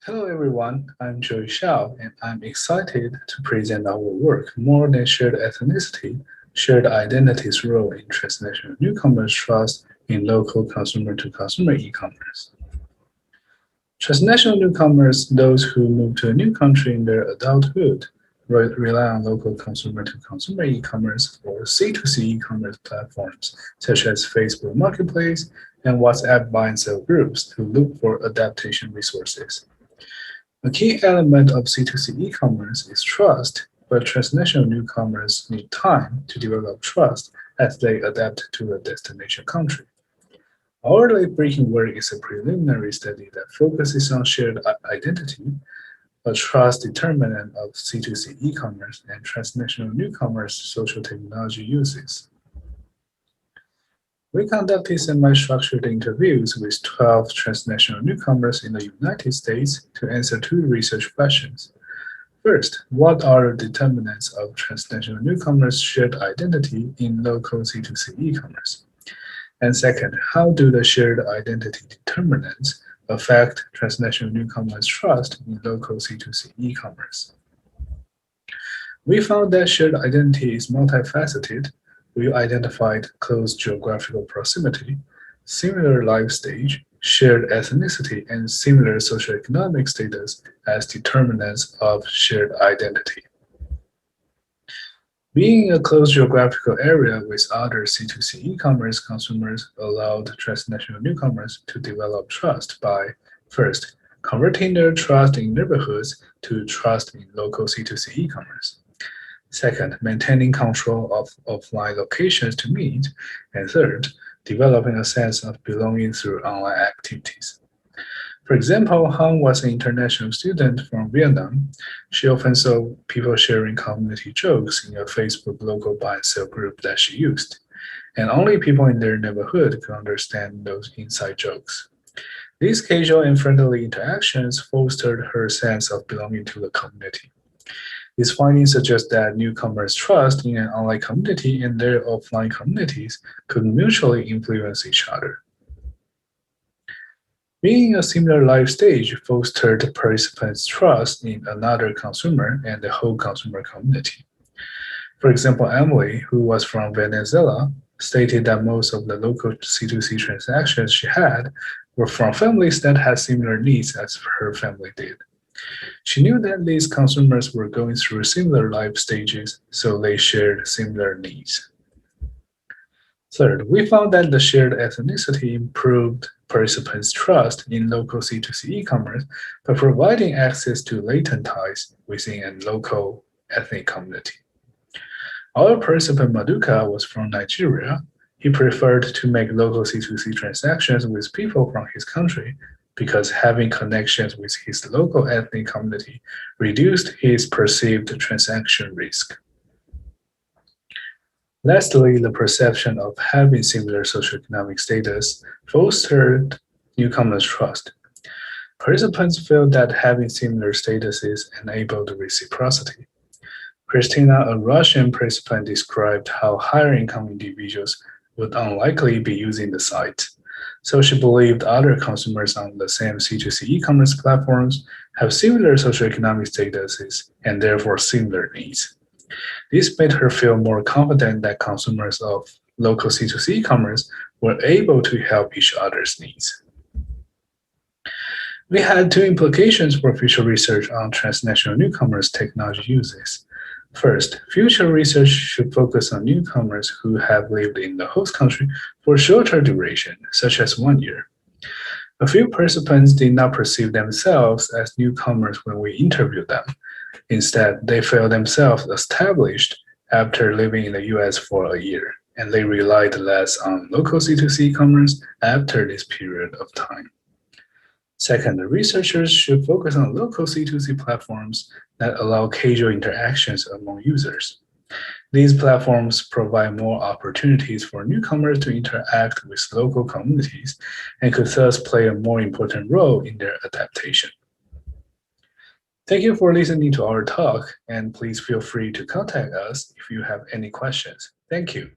Hello everyone, I'm Hsiao, and I'm excited to present our work, More Than Shared Ethnicity, Shared Identity's Role in Transnational Newcomers Trust in Local Consumer-to-Consumer E-Commerce. Transnational newcomers, those who move to a new country in their adulthood, rely on local consumer-to-consumer e-commerce or C2C e-commerce platforms such as Facebook Marketplace and WhatsApp buy and sell groups to look for adaptation resources. A key element of C2C e-commerce is trust, but transnational newcomers need time to develop trust as they adapt to a destination country. Our late-breaking work is a preliminary study that focuses on shared identity, a trust determinant of C2C e-commerce and transnational newcomers' social technology uses. We conducted semi-structured interviews with 12 transnational newcomers in the United States to answer two research questions. First, what are the determinants of transnational newcomers' shared identity in local C2C e-commerce? And second, how do the shared identity determinants affect transnational newcomers' trust in local C2C e-commerce? We found that shared identity is multifaceted. We identified close geographical proximity, similar life stage, shared ethnicity, and similar socioeconomic status as determinants of shared identity. Being in a close geographical area with other C2C e-commerce consumers allowed transnational newcomers to develop trust by, first, converting their trust in neighborhoods to trust in local C2C e-commerce. Second, maintaining control of offline locations to meet. And third, developing a sense of belonging through online activities. For example, Han was an international student from Vietnam. She often saw people sharing community jokes in a Facebook local buy and sell group that she used, and only people in their neighborhood could understand those inside jokes. These casual and friendly interactions fostered her sense of belonging to the community. These findings suggest that newcomers' trust in an online community and their offline communities could mutually influence each other. Being a similar life stage fostered participants' trust in another consumer and the whole consumer community. For example, Emily, who was from Venezuela, stated that most of the local C2C transactions she had were from families that had similar needs as her family did. She knew that these consumers were going through similar life stages, so they shared similar needs. Third, we found that the shared ethnicity improved participants' trust in local C2C e-commerce by providing access to latent ties within a local ethnic community. Our participant Maduka was from Nigeria. He preferred to make local C2C transactions with people from his country because having connections with his local ethnic community reduced his perceived transaction risk. Lastly, the perception of having similar socioeconomic status fostered newcomers' trust. Participants felt that having similar statuses enabled reciprocity. Christina, a Russian participant, described how higher-income individuals would unlikely be using the site, so she believed other consumers on the same C2C e-commerce platforms have similar socioeconomic statuses and therefore similar needs. This made her feel more confident that consumers of local C2C e-commerce were able to help each other's needs. We had two implications for future research on transnational newcomers' technology uses. First, future research should focus on newcomers who have lived in the host country for a shorter duration, such as 1 year. A few participants did not perceive themselves as newcomers when we interviewed them. Instead, they felt themselves established after living in the US for a year, and they relied less on local C2C e-commerce after this period of time. Second, the researchers should focus on local C2C platforms that allow casual interactions among users. These platforms provide more opportunities for newcomers to interact with local communities and could thus play a more important role in their adaptation. Thank you for listening to our talk, and please feel free to contact us if you have any questions. Thank you.